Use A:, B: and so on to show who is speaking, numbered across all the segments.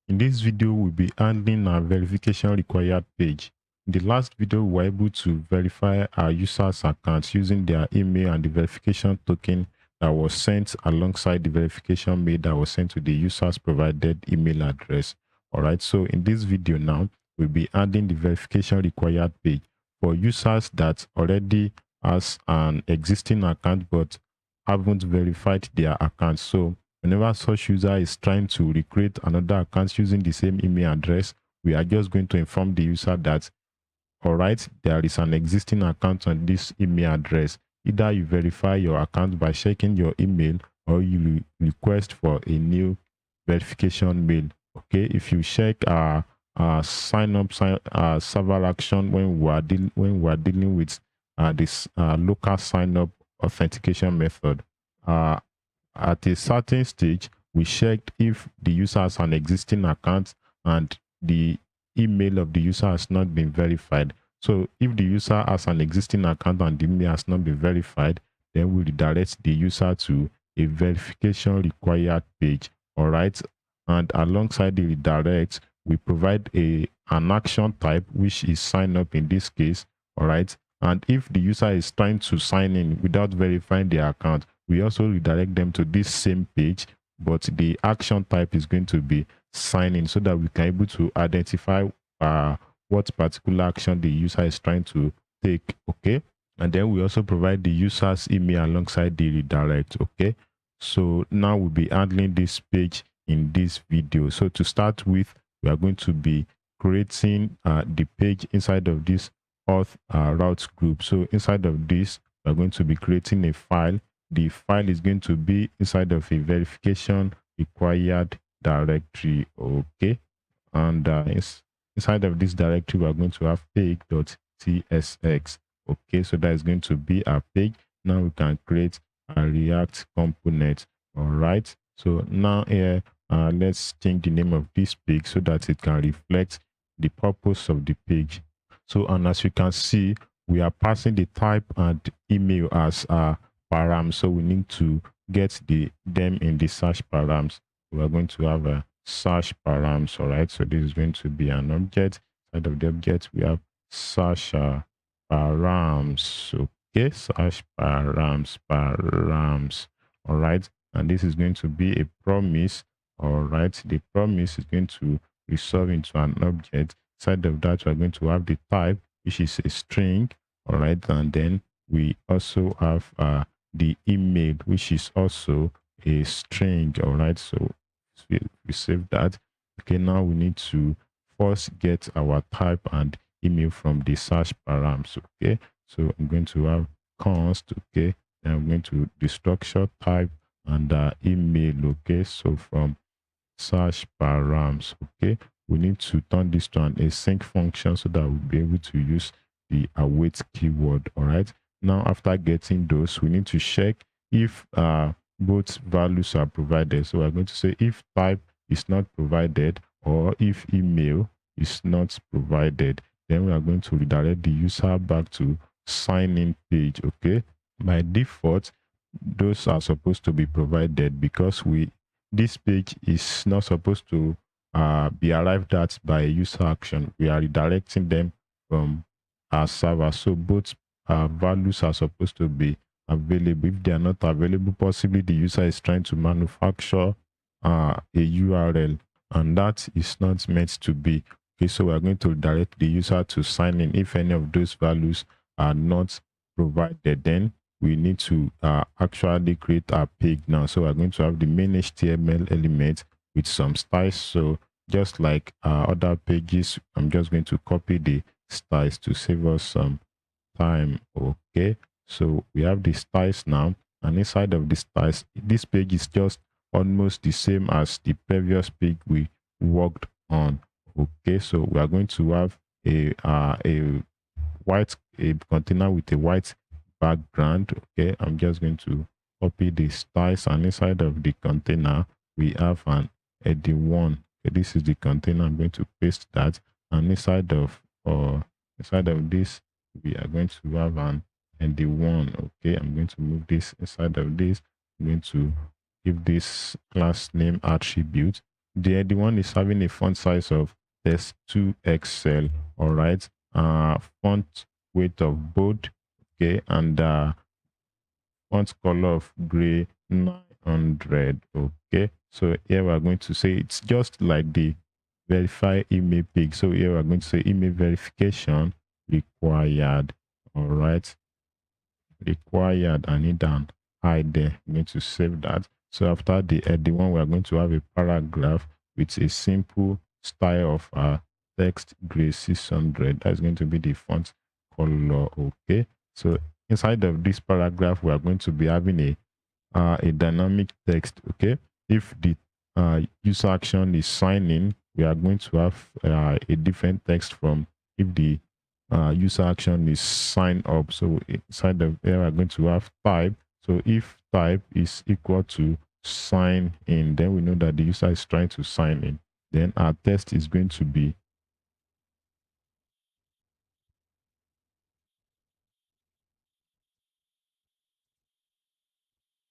A: In this video, we'll be handling our verification required page. In the last video, we were able to verify our users' accounts using their email and the verification token that was sent alongside the verification mail that was sent to the user's provided email address. All right, so in this video now, we'll be adding the verification required page for users that already has an existing account but haven't verified their account. So whenever such user is trying to recreate another account using the same email address, we are just going to inform the user that, all right, there is an existing account on this email address. Either you verify your account by checking your email or you request for a new verification mail. Okay, if you check sign up server action when we are dealing with this local sign up authentication method, at a certain stage, we checked if the user has an existing account and the email of the user has not been verified. So if the user has an existing account and the email has not been verified, then we redirect the user to a verification required page. All right. And alongside the redirect, we provide an action type, which is sign up in this case. All right. And if the user is trying to sign in without verifying their account, we also redirect them to this same page, but the action type is going to be sign in so that we can able to identify what particular action the user is trying to take. Okay. And then we also provide the user's email alongside the redirect. Okay. So now we'll be handling this page in this video. So to start with, we are going to be creating the page inside of this auth routes group. So inside of this, we're going to be creating a file. The file is going to be inside of a verification required directory. Okay. And inside of this directory, we're going to have page.tsx. Okay. So that is going to be our page. Now we can create a React component. All right. So now here, let's change the name of this page so that it can reflect the purpose of the page. So, and as you can see, we are passing the type and email as params. So we need to get them in the search params. We are going to have a search params. All right. So this is going to be an object. Inside of the object, we have search params. Okay. Search params. All right. And this is going to be a promise. All right. The promise is going to resolve into an object. Inside of that, we're going to have the type, which is a string. All right. And then we also have the email, which is also a string. All right. So we save that. Okay. Now we need to first get our type and email from the search params. Okay. So I'm going to have const. Okay. Then I'm going to the structure type and email. Okay. So from search params. Okay. We need to turn this to an async function so that we'll be able to use the await keyword. All right. Now, after getting those, we need to check if both values are provided. So we're going to say if type is not provided or if email is not provided, then we are going to redirect the user back to sign in page. Okay. By default, those are supposed to be provided because this page is not supposed to be arrived at by a user action. We are redirecting them from our server. So both values are supposed to be available. If they are not available, possibly the user is trying to manufacture a URL and that is not meant to be. Okay, so we are going to direct the user to sign in. If any of those values are not provided, then we need to actually create our page now. So we're going to have the main HTML element with some styles. So just like other pages, I'm just going to copy the styles to save us some time. Okay, so we have the styles now, and inside of the styles, this page is just almost the same as the previous page we worked on. Okay, so we are going to have a container with a white background. Okay, I'm just going to copy the styles, and inside of the container we have an ed1. Okay, this is the container. I'm going to paste that, and inside of this we are going to have an ed1. Okay, I'm going to move this inside of this. I'm going to give this class name attribute. the one is having a font size of text 2XL, all right, font weight of bold, okay, and font color of gray 900. Okay, so here we're going to say it's just like the verify email page. So here we're going to say email verification required, all right, required. I need an I there. I'm going to save that. So after the one, we are going to have a paragraph with a simple style of text gray 600. That's going to be the font color. Okay, so inside of this paragraph, we are going to be having a dynamic text. Okay, if the user action is signing, we are going to have a different text from if the user action is sign up. So inside of here, we're going to have type. So if type is equal to sign in, then we know that the user is trying to sign in. Then our text is going to be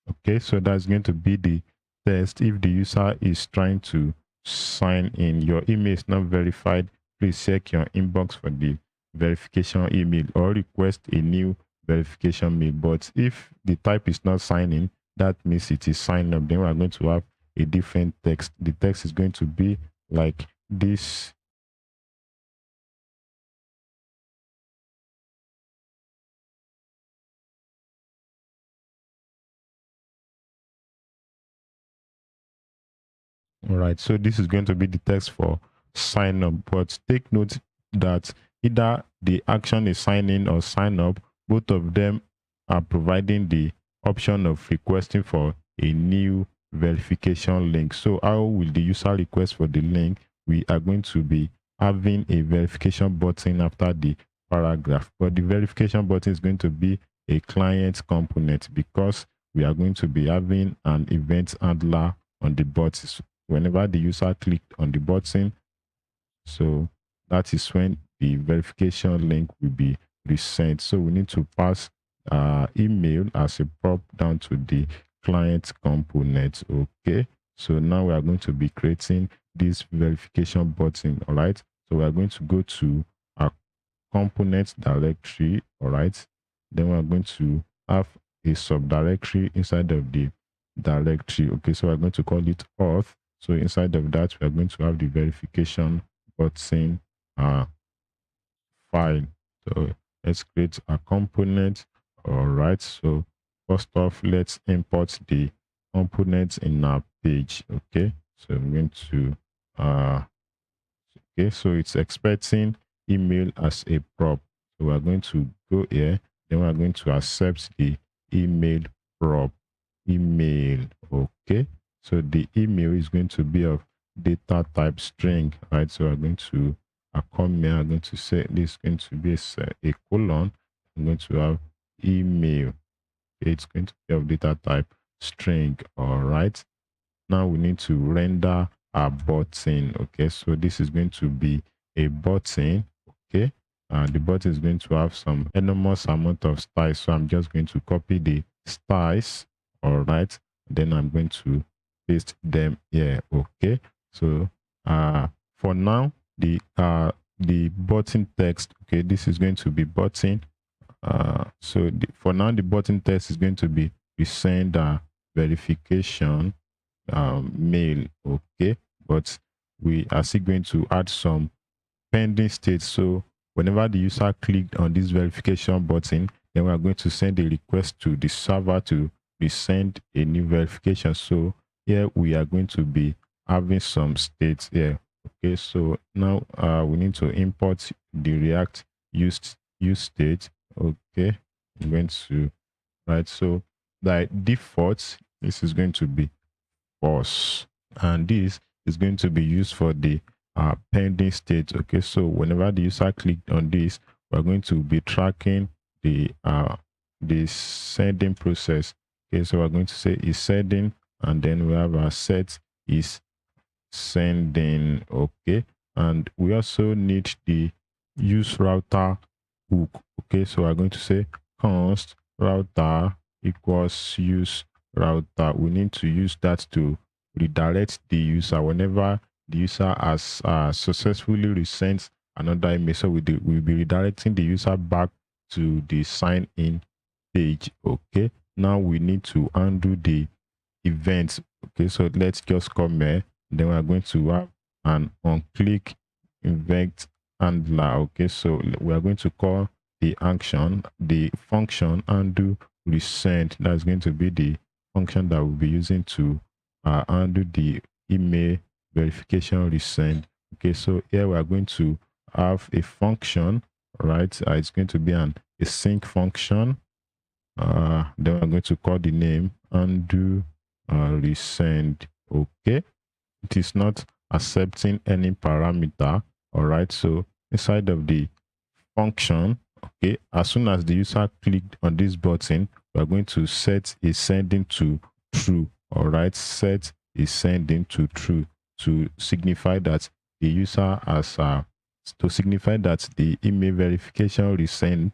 A: okay. So that's going to be the test. If the user is trying to sign in, your email is not verified, please check your inbox for the verification email or request a new verification mail. But if the type is not signing, that means it is signed up. Then we are going to have a different text. The text is going to be like this. All right, so this is going to be the text for sign up, but take note that either the action is sign in or sign up, both of them are providing the option of requesting for a new verification link. So how will the user request for the link? We are going to be having a verification button after the paragraph, but the verification button is going to be a client component because we are going to be having an event handler on the button whenever the user clicked on the button. So that is when the verification link will be resent. So we need to pass email as a prop down to the client component. Okay, so now we are going to be creating this verification button. All right, so we are going to go to our component directory. All right, then we are going to have a subdirectory inside of the directory. Okay, so we're going to call it auth. So inside of that, we are going to have the verification button file. So let's create a component. All right, so first off, let's import the components in our page. Okay, so I'm going to okay, so it's expecting email as a prop. So we're going to go here, then we're going to accept the email prop email. Okay, so the email is going to be of data type string, right? So we're going to come here, I'm going to say this is going to be a colon. I'm going to have email. It's going to be of data type string. All right, now we need to render our button. Okay, so this is going to be a button. Okay, the button is going to have some enormous amount of styles, so I'm just going to copy the styles. All right, then I'm going to paste them here. Okay, so for now the button text, okay, this is going to be button. So for now the button text is going to be resend verification mail. Okay, but we are still going to add some pending state. So whenever the user clicked on this verification button, then we are going to send a request to the server to resend a new verification. So here we are going to be having some states here. Okay, so now we need to import the React use state. Okay, I'm going to right. So by default, this is going to be false, and this is going to be used for the pending state. Okay, so whenever the user clicked on this, we're going to be tracking the sending process. Okay, so we're going to say is sending, and then we have our set is sending. Okay, and we also need the use router hook. Okay, so we're going to say const router equals use router. We need to use that to redirect the user whenever the user has successfully resent another email. So we'll be redirecting the user back to the sign in page. Okay, now we need to undo the events. Okay, so let's just come here. Then we're going to have an on-click event handler. Okay, so we are going to call the function undo resend. That's going to be the function that we'll be using to undo the email verification resend. Okay, so here we are going to have a function, right? It's going to be an async function. Then we're going to call the name undo resend. Okay, it is not accepting any parameter. All right, so inside of the function, okay, as soon as the user clicked on this button, we're going to set a sending to true. All right, set a sending to true to signify that the user has to signify that the email verification resend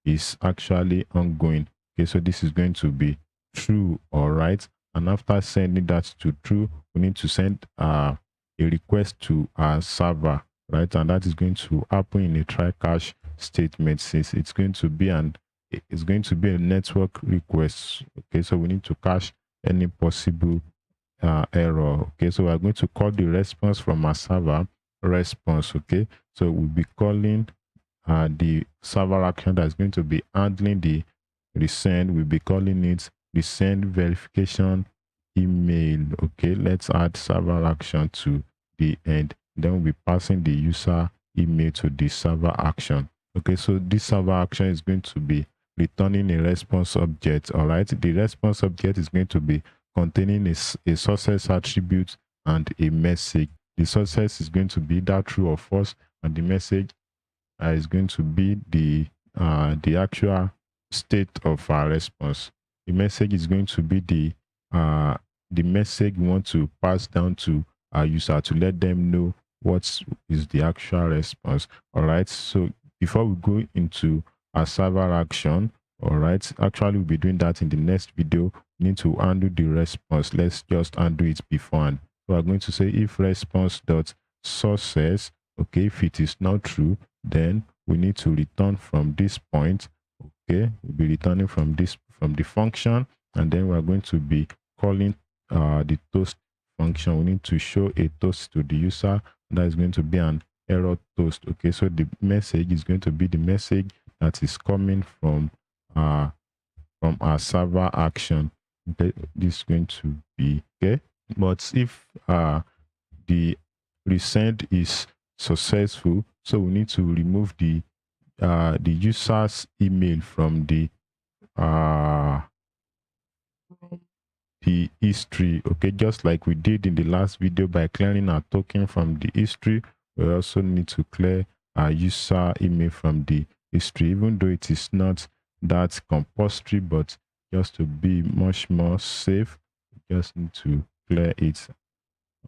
A: is actually ongoing. Okay, so this is going to be true. All right, and after sending that to true, we need to send a request to our server, right? And that is going to happen in a try catch statement, since it's going to be a network request. Okay, so we need to cache any possible error. Okay, so we're going to call the response from our server response. Okay, so we'll be calling the server action that's going to be handling the resend. We'll be calling it resend verification email. Okay, let's add server action to the end. Then we'll be passing the user email to the server action. Okay, so this server action is going to be returning a response object. All right, the response object is going to be containing a success attribute and a message. The success is going to be either true or false, and the message is going to be the actual state of our response. The message is going to be the message we want to pass down to our user to let them know what is the actual response. All right, so before we go into our server action, all right, actually we'll be doing that in the next video. We need to undo the response. Let's just undo it beforehand. So we're going to say if response dot success, okay, if it is not true, then we need to return from this point. Okay, we'll be returning from the function, and then we're going to be calling the toast function. We need to show a toast to the user. That is going to be an error toast. Okay, so the message is going to be the message that is coming from our server action. Okay, this is going to be okay. But if the resend is successful, so we need to remove the user's email from the history. Okay, just like we did in the last video by clearing our token from the history, we also need to clear our user email from the history, even though it is not that compulsory, but just to be much more safe, we just need to clear it.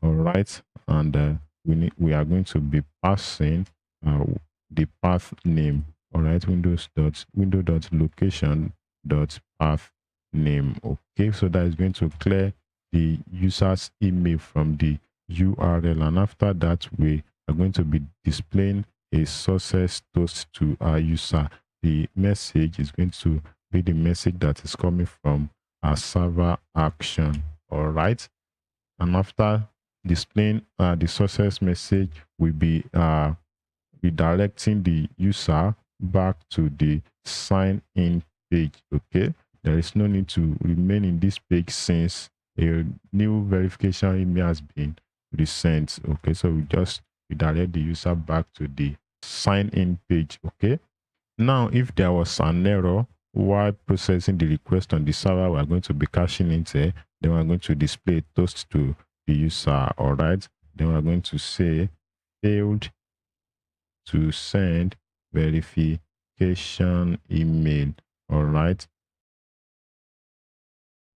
A: All right, and we are going to be passing the path name. All right, window.location.path name. Okay, so that is going to clear the user's email from the URL, and after that we are going to be displaying a success toast to our user. The message is going to be the message that is coming from our server action. All right, and after displaying the success message, we'll be redirecting the user back to the sign in page. Okay, there is no need to remain in this page since a new verification email has been resent. Okay, so we just redirect the user back to the sign in page. Okay, now if there was an error while processing the request on the server, we're going to be caching it here. Then we're going to display a toast to the user. All right, then we're going to say failed to send verification email. All right,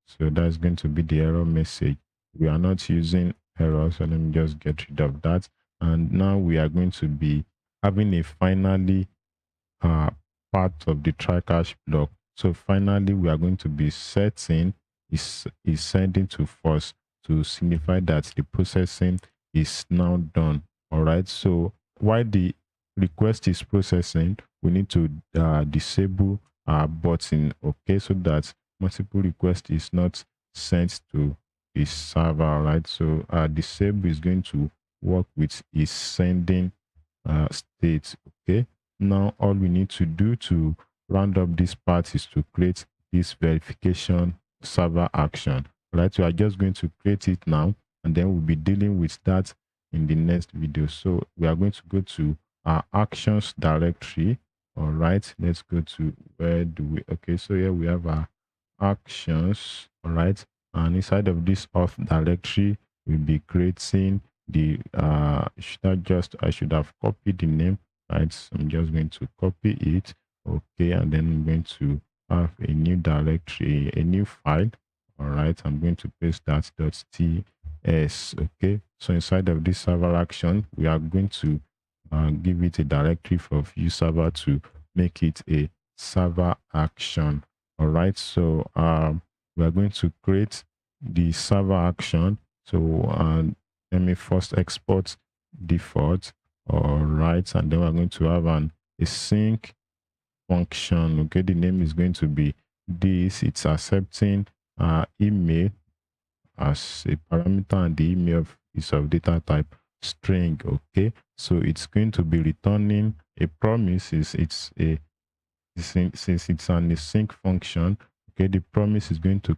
A: so that's going to be the error message. We are not using error, so let me just get rid of that. And now we are going to be having a finally part of the try catch block. So finally we are going to be setting is sending to false. to signify that the processing is now done. All right, so while the request is processing, we need to disable our button, okay, so that multiple request is not sent to the server. Right, so disable is going to work with is sending state. Okay, now all we need to do to round up this part is to create this verification server action. Right, we are just going to create it now, and then we'll be dealing with that in the next video. So we are going to go to our actions directory. All right, let's go to where do we, okay, so here we have our actions. All right, and inside of this auth directory we'll be creating the I should have copied the name. Right, so I'm just going to copy it. Okay, and then I'm going to have a new directory, a new file. All right, I'm going to paste that .ts. Okay, so inside of this server action we are going to give it a directory for view server to make it a server action. All right, so we are going to create the server action. So let me first export default. All right, and then we're going to have an async function. Okay, the name is going to be this. It's accepting email as a parameter, and the email is of data type string. Okay, so it's going to be returning a promise. Since it's an async function, okay, the promise is going to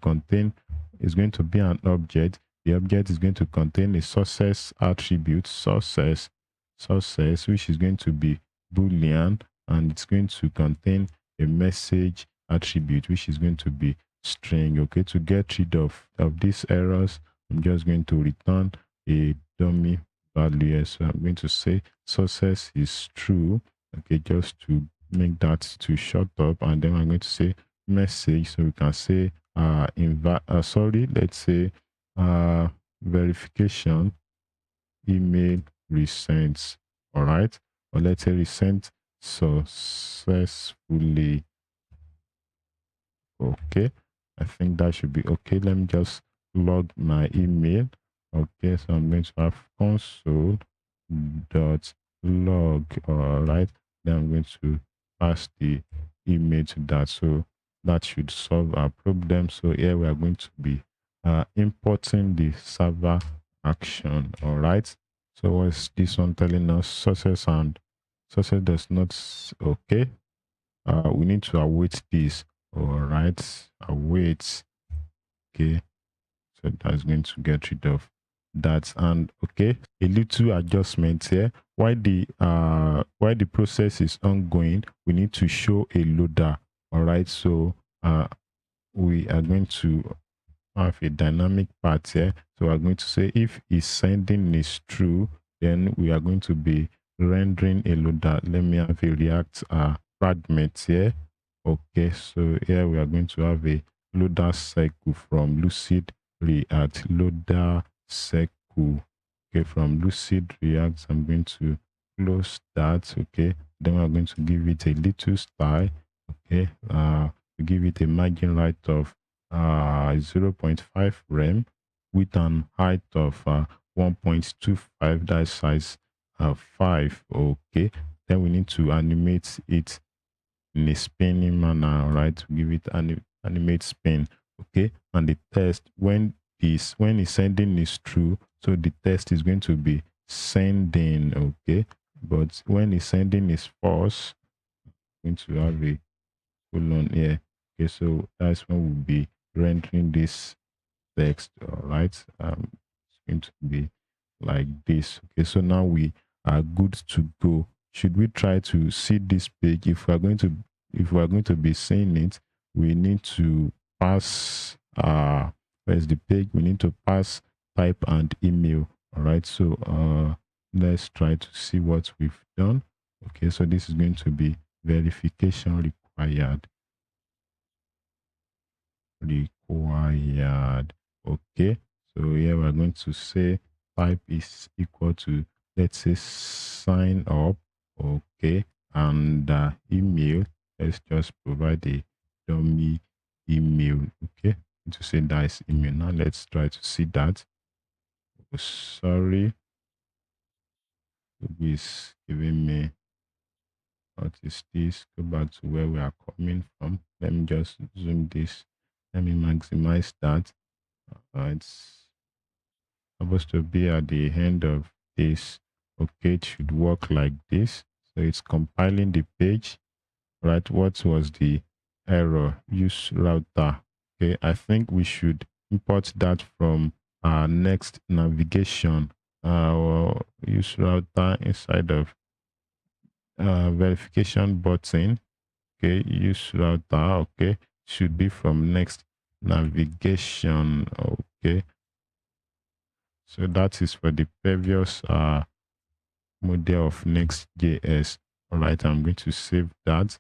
A: be an object. The object is going to contain a sources attribute, sources, which is going to be boolean, and it's going to contain a message attribute, which is going to be string. Okay, to get rid of these errors, I'm just going to return a dummy value. So I'm going to say sources is true. Okay, just to make that to shut up, and then I'm going to say message, so we can say let's say verification email resent. All right, or let's say resent successfully. Okay, I think that should be okay. Let me just log my email. Okay, so I'm going to have console dot log. All right, then I'm going to pass the email to that, so that should solve our problem. So here we are going to be importing the server action. All right, so what's this one telling us? Success does not. Okay, we need to await this. All right, await. Okay, so that's going to get rid of that. And okay, a little adjustment here. While the process is ongoing, we need to show a loader. All right, so we are going to have a dynamic part here. So we're going to say if is sending is true, then we are going to be rendering a loader. Let me have a React fragment here. Okay, so here we are going to have a loader cycle from Lucid React, loader cycle. Okay, from Lucid React, I'm going to close that. Okay, then we're going to give it a little style. Okay, we give it a margin right of 0.5 rem with an height of 1.25, that size 5. Okay, then we need to animate it in a spinning manner. Right, give it animate spin. Okay, and the test when it's sending is true, so the test is going to be sending. Okay, but when it's sending is false, I'm going to have a colon here. Okay, so that's when we'll be rendering this text. All right, it's going to be like this. Okay, so now we are good to go. Should we try to see this page? If we are going to be seeing it, we need to pass where's the page? We need to pass type and email. All right, so let's try to see what we've done. Okay, so this is going to be verification required. Okay, so here we're going to say type is equal to, let's say, sign up. Okay, and email, let's just provide a dummy email. Okay, to say that is email. Now let's try to see that. sorry, is giving me, what is this? Go back to where we are coming from. Let me just zoom this. Let me maximize that. It's supposed to be at the end of this. Okay, it should work like this. So it's compiling the page, right? What was the error? Use router. Okay, I think we should import that from our next navigation. Or use router inside of verification button. Okay, use router. Okay, should be from next navigation. Okay, so that is for the previous model of Next.js. All right, I'm going to save that.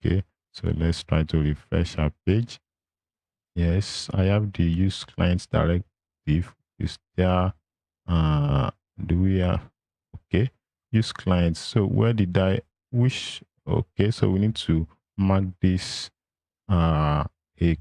A: Okay, so let's try to refresh our page. Yes, I have the use clients directive. Is there? Do we have? Okay, use clients. So where did I wish? Okay, so we need to mark this a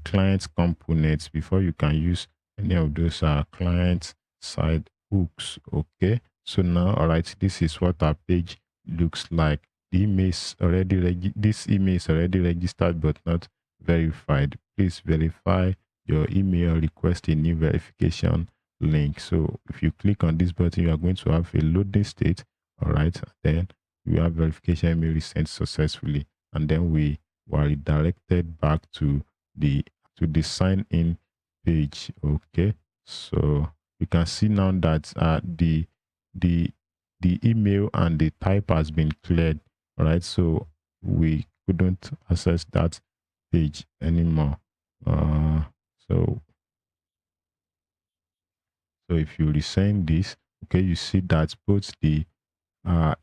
A: client component before you can use any of those client side hooks. Okay, so now, all right, this is what our page looks like. The email is already this email is already registered but not verified. Please verify your email, request a new verification link. So if you click on this button, you are going to have a loading state. All right, then you have verification email sent successfully, and then we were redirected back to the sign in page. Okay, so you can see now that the email and the type has been cleared. All right, so we couldn't access that page anymore. So if you resend this, okay, you see that both the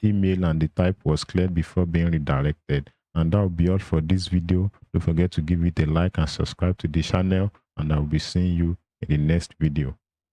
A: email and the type was cleared before being redirected. And that will be all for this video. Don't forget to give it a like and subscribe to the channel, and I will be seeing you in the next video.